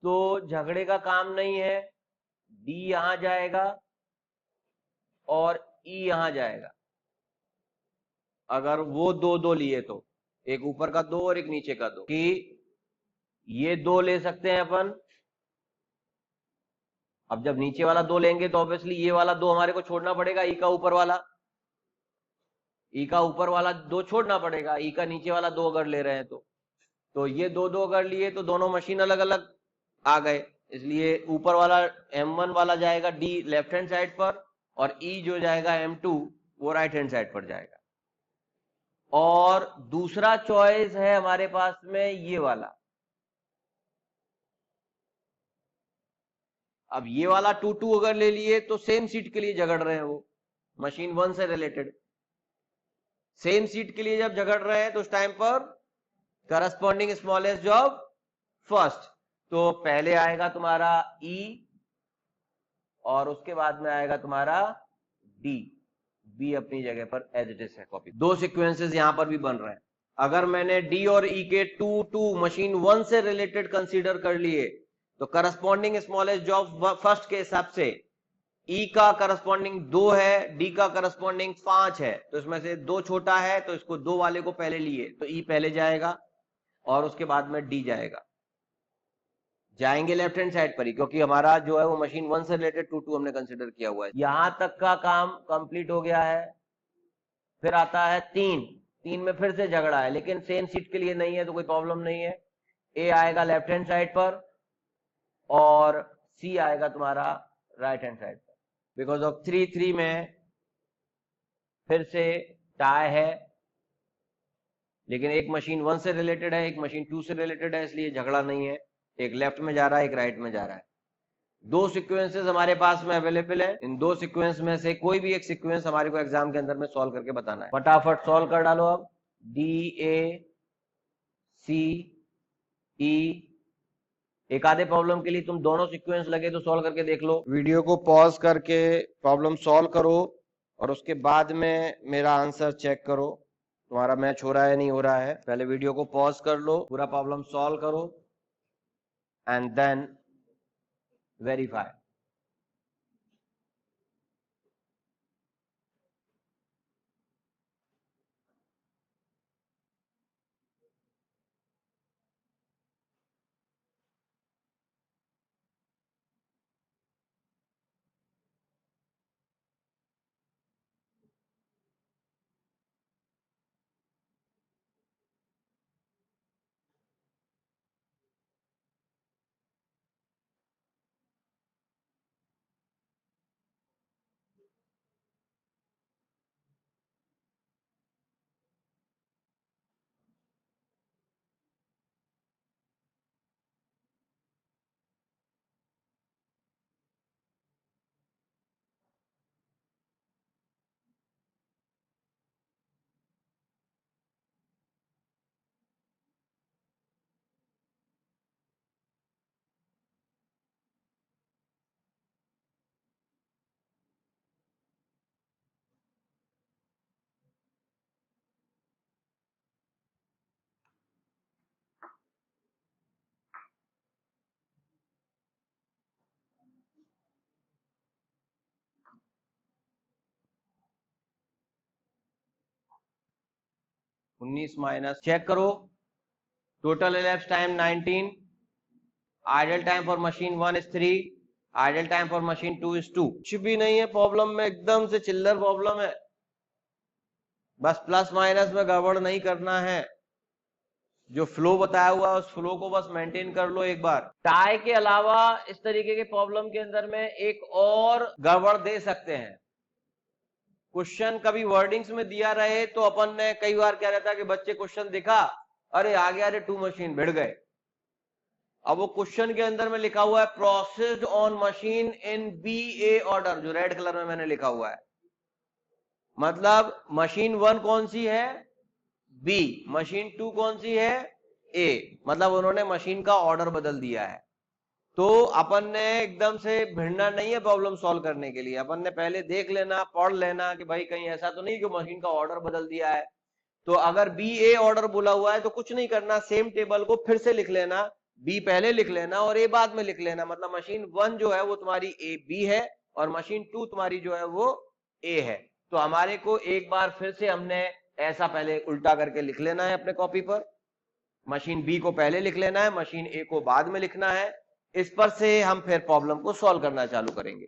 तो झगड़े का काम नहीं है, डी यहां जाएगा और ई यहां जाएगा। अगर वो दो दो लिए तो एक ऊपर का 2 और एक नीचे का 2, कि ये 2 ले सकते हैं अपन। अब जब नीचे वाला 2 लेंगे तो ऑब्वियसली ये वाला 2 हमारे को छोड़ना पड़ेगा, ई का ऊपर वाला, ई का ऊपर वाला 2 छोड़ना पड़ेगा, ई का नीचे वाला 2 अगर ले रहे हैं तो ये 2 2 अगर लिए तो दोनों मशीन अलग अलग आ गए, इसलिए ऊपर वाला M1 वाला जाएगा डी लेफ्ट हैंड साइड पर, और ई जो जाएगा M2 वो राइट हैंड साइड पर जाएगा। और दूसरा चॉइस है हमारे पास में ये वाला, अब ये वाला 2 अगर ले लिए तो सेम सीट के लिए झगड़ रहे हैं, वो मशीन 1 से रिलेटेड सेम सीट के लिए जब झगड़ रहे हैं तो उस टाइम पर करस्पॉन्डिंग स्मॉलेस्ट जॉब फर्स्ट, तो पहले आएगा तुम्हारा ई और उसके बाद में आएगा तुम्हारा डी, बी अपनी जगह पर एज इट इज है कॉपी। दो सीक्वेंसेस यहां पर भी बन रहे हैं। अगर मैंने डी और ई के 2 मशीन 1 से रिलेटेड कंसीडर कर लिए तो करस्पॉन्डिंग स्मॉलेस्ट जॉब फर्स्ट के हिसाब से ई का करस्पॉन्डिंग 2 है, डी का करस्पॉन्डिंग 5 है, तो इसमें से 2 छोटा है तो इसको 2 वाले को पहले लिए तो ई पहले जाएगा और उसके बाद में डी जाएगा, जाएंगे लेफ्ट हैंड साइड पर ही, क्योंकि हमारा जो है वो मशीन 1 से रिलेटेड 2 हमने कंसीडर किया हुआ है। यहां तक का काम कंप्लीट हो गया है। फिर आता है 3 में फिर से झगड़ा है, लेकिन सेम सीट के लिए नहीं है तो कोई प्रॉब्लम नहीं है। ए आएगा लेफ्ट हैंड साइड पर और सी आएगा तुम्हारा राइट हैंड साइड पर, बिकॉज ऑफ 3 में फिर से टाई है, लेकिन एक मशीन 1 से रिलेटेड है, एक मशीन 2 से रिलेटेड है, इसलिए झगड़ा नहीं है। एक लेफ्ट में जा रहा है, एक राइट में जा रहा है। 2 सीक्वेंसेस हमारे पास में अवेलेबल है। इन 2 सीक्वेंस में से कोई भी एक सीक्वेंस हमारे को एग्जाम के अंदर में सॉल्व करके बताना है। फटाफट सॉल्व कर डालो। अब डी ए सी ई, एक आधे प्रॉब्लम के लिए तुम दोनों सीक्वेंस लगे तो सॉल्व करके देख लो। वीडियो को पॉज करके प्रॉब्लम सॉल्व करो और उसके बाद में मेरा आंसर चेक करो तुम्हारा मैच हो रहा है नहीं हो रहा है। पहले वीडियो को पॉज कर लो, पूरा प्रॉब्लम सॉल्व करो and then verify. -19 चेक करो। Total elapsed time 19, idol time for machine 1 is 3, idol time for machine 2 is 2। कुछ भी नहीं है प्रॉब्लम में, एकदम से चिल्लर प्रॉब्लम है, बस प्लस माइनस में गड़बड़ नहीं करना है। जो फ्लो बताया हुआ है उस फ्लो को बस मेंटेन कर लो एक बार। टाई के अलावा इस तरीके के प्रॉब्लम के अंदर में एक और गड़बड़ दे सकते हैं। क्वेश्चन कभी वर्डिंग्स में दिया रहे तो अपन ने कई बार क्या रहता है कि बच्चे क्वेश्चन दिखा, अरे आ गया, अरे 2 मशीन भिड़ गए। अब वो क्वेश्चन के अंदर में लिखा हुआ है processed on machine in B A order, जो रेड कलर में मैंने लिखा हुआ है, मतलब मशीन 1 कौन सी है, बी, मशीन 2 कौन सी है, ए, मतलब उन्होंने मशीन का ऑर्डर बदल दिया है। तो अपन ने एकदम से भिड़ना नहीं है प्रॉब्लम सॉल्व करने के लिए, अपन ने पहले देख लेना, पढ़ लेना कि भाई कहीं ऐसा तो नहीं कि मशीन का ऑर्डर बदल दिया है। तो अगर बी ए ऑर्डर बोला हुआ है तो कुछ नहीं करना, सेम टेबल को फिर से लिख लेना, बी पहले लिख लेना और ए बाद में लिख लेना। मतलब मशीन 1 जो है वो तुम्हारी ए बी है और मशीन 2 तुम्हारी जो है वो ए है। तो हमारे को एक बार फिर से हमने ऐसा पहले उल्टा करके लिख लेना है अपने कॉपी पर, मशीन बी को पहले लिख लेना है, मशीन ए को बाद में लिखना है। इस पर से हम फिर प्रॉब्लम को सॉल्व करना चालू करेंगे।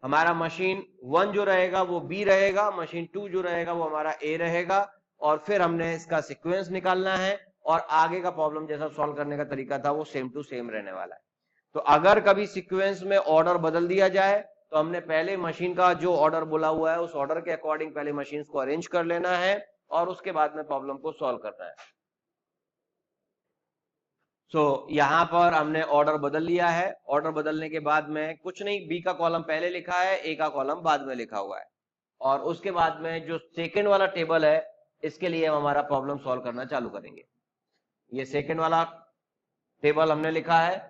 हमारा मशीन 1 जो रहेगा वो बी रहेगा, मशीन 2 जो रहेगा वो हमारा ए रहेगा, और फिर हमने इसका सीक्वेंस निकालना है और आगे का प्रॉब्लम जैसा सॉल्व करने का तरीका था वो सेम टू सेम रहने वाला है। तो अगर कभी सीक्वेंस में ऑर्डर बदल दिया जाए तो हमने पहले मशीन का जो ऑर्डर बोला हुआ है उस ऑर्डर के अकॉर्डिंग पहले मशीन को अरेंज कर लेना है और उसके बाद में प्रॉब्लम को सॉल्व करना है। यहां पर हमने ऑर्डर बदल लिया है। ऑर्डर बदलने के बाद में कुछ नहीं, बी का कॉलम पहले लिखा है, ए का कॉलम बाद में लिखा हुआ है। और उसके बाद में जो सेकंड वाला टेबल है, इसके लिए हम हमारा प्रॉब्लम सॉल्व करना चालू करेंगे। ये सेकंड वाला टेबल हमने लिखा है,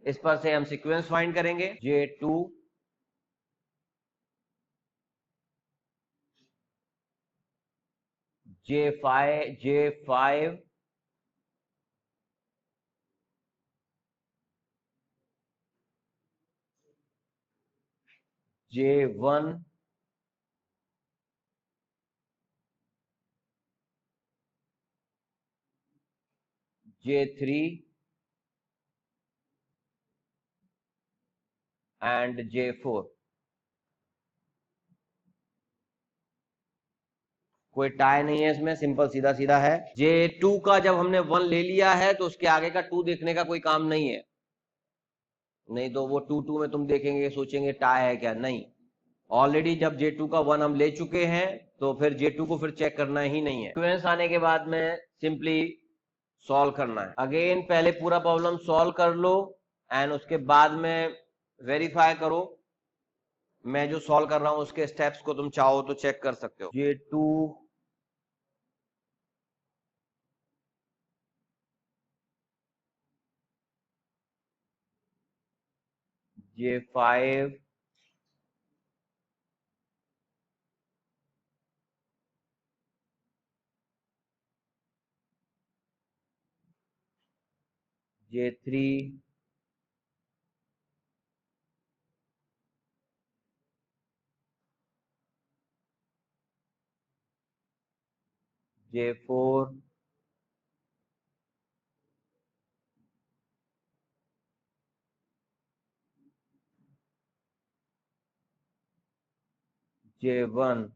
इस पर से हम सीक्वेंस फाइंड करेंगे। J2 J5 J1 J3 and J4। कोई टाई नहीं है इसमें, सिंपल सीधा सीधा है। J2 का जब हमने 1 ले लिया है तो उसके आगे का 2 देखने का कोई काम नहीं है, नहीं तो वो 2 में तुम देखेंगे सोचेंगे टाई है क्या, नहीं। ऑलरेडी जब J2 का 1 हम ले चुके हैं तो फिर J2 को फिर चेक करना ही नहीं है। सीक्वेंस आने के बाद में सिंपली सॉल्व करना है। अगेन पहले पूरा प्रॉब्लम सॉल्व कर लो एंड उसके बाद में वेरीफाई करो। मैं जो सॉल्व कर रहा हूं उसके स्टेप्स को तुम चाहो तो चेक कर सकते हो। J2 J5 J3 J4 J1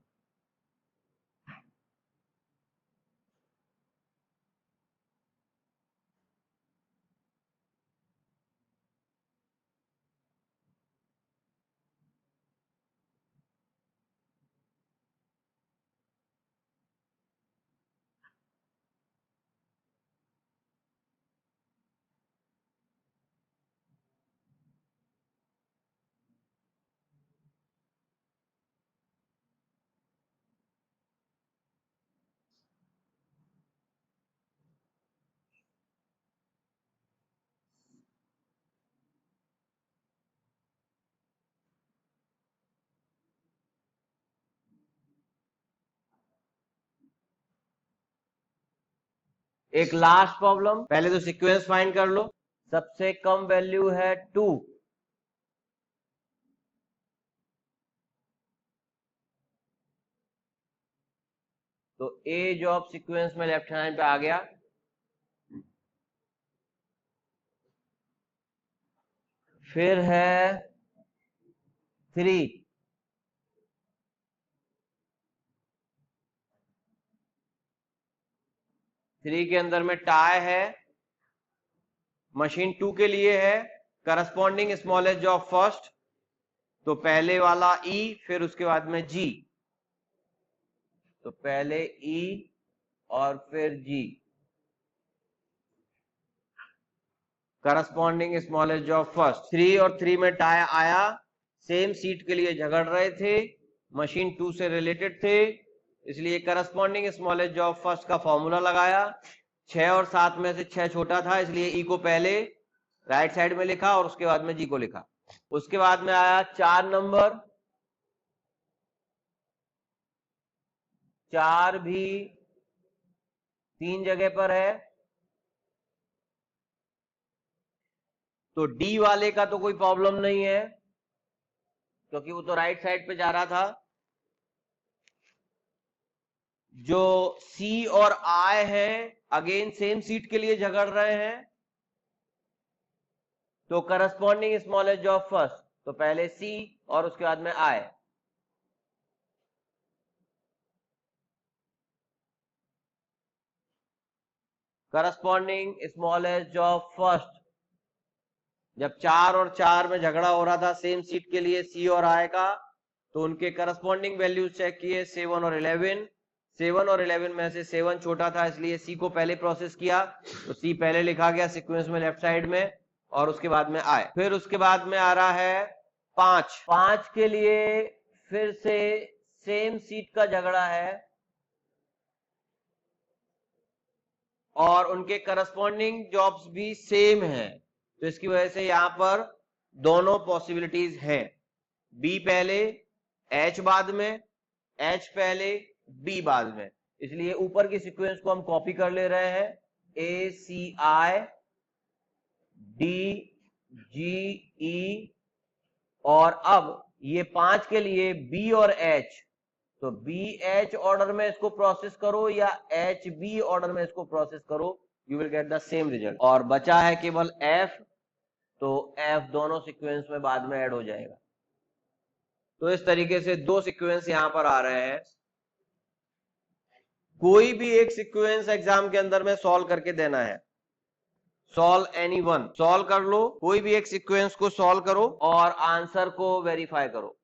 एक लास्ट प्रॉब्लम, पहले तो सीक्वेंस फाइंड कर लो। सबसे कम वैल्यू है 2, तो ए जॉब सीक्वेंस में लेफ्ट हैंड पे आ गया। फिर है 3, 3 के अंदर में टाई है, मशीन 2 के लिए है, करस्पॉन्डिंग स्मॉलेस्ट जॉब फर्स्ट, तो पहले वाला ई फिर उसके बाद में जी, तो पहले ई और फिर जी, करस्पॉन्डिंग स्मॉलेस्ट जॉब फर्स्ट। 3 और 3 में टाई आया, सेम सीट के लिए झगड़ रहे थे, मशीन 2 से रिलेटेड थे, इसलिए करस्पॉन्डिंग स्मॉलेस्ट जॉब फर्स्ट का फॉर्मूला लगाया। 6 और 7 में से 6 छोटा था, इसलिए ई को पहले राइट साइड में लिखा और उसके बाद में जी को लिखा। उसके बाद में आया 4 नंबर, 4 भी 3 जगह पर है, तो डी वाले का तो कोई प्रॉब्लम नहीं है क्योंकि वो तो राइट साइड पे जा रहा था। जो सी और आई है अगेन सेम सीट के लिए झगड़ रहे हैं, तो करस्पॉन्डिंग स्मॉलेस्ट जॉब फर्स्ट, तो पहले सी और उसके बाद में आई। करस्पॉन्डिंग स्मॉलेस्ट जॉब फर्स्ट, जब 4 और 4 में झगड़ा हो रहा था सेम सीट के लिए सी और आई का, तो उनके करस्पॉन्डिंग वैल्यूज चेक किए 7 और 11, 7 और 11 में से 7 छोटा था, इसलिए C को पहले प्रोसेस किया, तो C पहले लिखा गया सीक्वेंस में लेफ्ट साइड में, और उसके बाद में I। फिर उसके बाद में आ रहा है 5 के लिए फिर से सेम सीट का झगड़ा है, और उनके करस्पॉन्डिंग जॉब्स भी सेम है, तो इसकी वजह से यहां पर दोनों पॉसिबिलिटीज हैं, B पहले H बाद में, H पहले B बाद में। इसलिए ऊपर की सीक्वेंस को हम कॉपी कर ले रहे हैं, ACI DGE, और अब ये 5 के लिए B और H, तो BH ऑर्डर में इसको प्रोसेस करो या HB ऑर्डर में इसको प्रोसेस करो, you will get the same result. और बचा है केवल F, तो F दोनों सीक्वेंस में बाद में ऐड हो जाएगा। तो इस तरीके से दो सीक्वेंस यहां पर आ रहे हैं। कोई भी एक सीक्वेंस एग्जाम के अंदर में सॉल्व करके देना है, सॉल्व एनी वन, सॉल्व कर लो, कोई भी एक सीक्वेंस को सॉल्व करो और आंसर को वेरीफाई करो।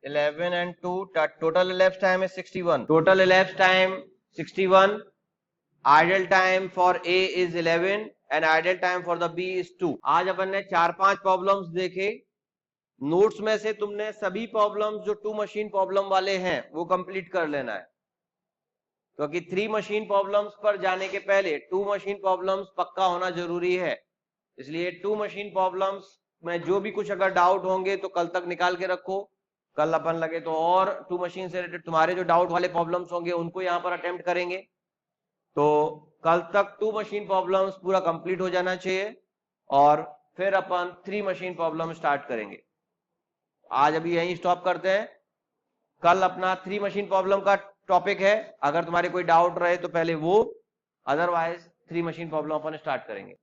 Eleven and 2, total elapsed time is 61. Total elapsed time 61. Idle time for A is 11 and idle time for the B is 2. आज अपन ने 4-5 प्रॉब्लम्स देखे। नोट्स में से तुमने सभी प्रॉब्लम्स जो 2 मशीन प्रॉब्लम वाले हैं वो कंप्लीट कर लेना है, क्योंकि 3 मशीन प्रॉब्लम्स पर जाने के पहले 2 मशीन प्रॉब्लम्स पक्का होना जरूरी है। इसलिए 2 मशीन प्रॉब्लम्स में जो भी कुछ अगर डाउट होंगे तो कल तक निकाल के रखो, कल अपन लगे तो और 2 मशीन से रिलेटेड तुम्हारे जो डाउट वाले प्रॉब्लम्स होंगे उनको यहाँ पर अटेम्प्ट करेंगे। तो कल तक 2 मशीन प्रॉब्लम्स पूरा कंप्लीट हो जाना चाहिए और फिर अपन 3 मशीन प्रॉब्लम स्टार्ट करेंगे। आज अभी यहीं स्टॉप करते हैं, कल अपना 3 मशीन प्रॉब्लम का टॉपिक है, अगर तुम्हारे कोई डाउट रहे तो पहले वो, अदरवाइज 3 मशीन प्रॉब्लम अपन स्टार्ट करेंगे।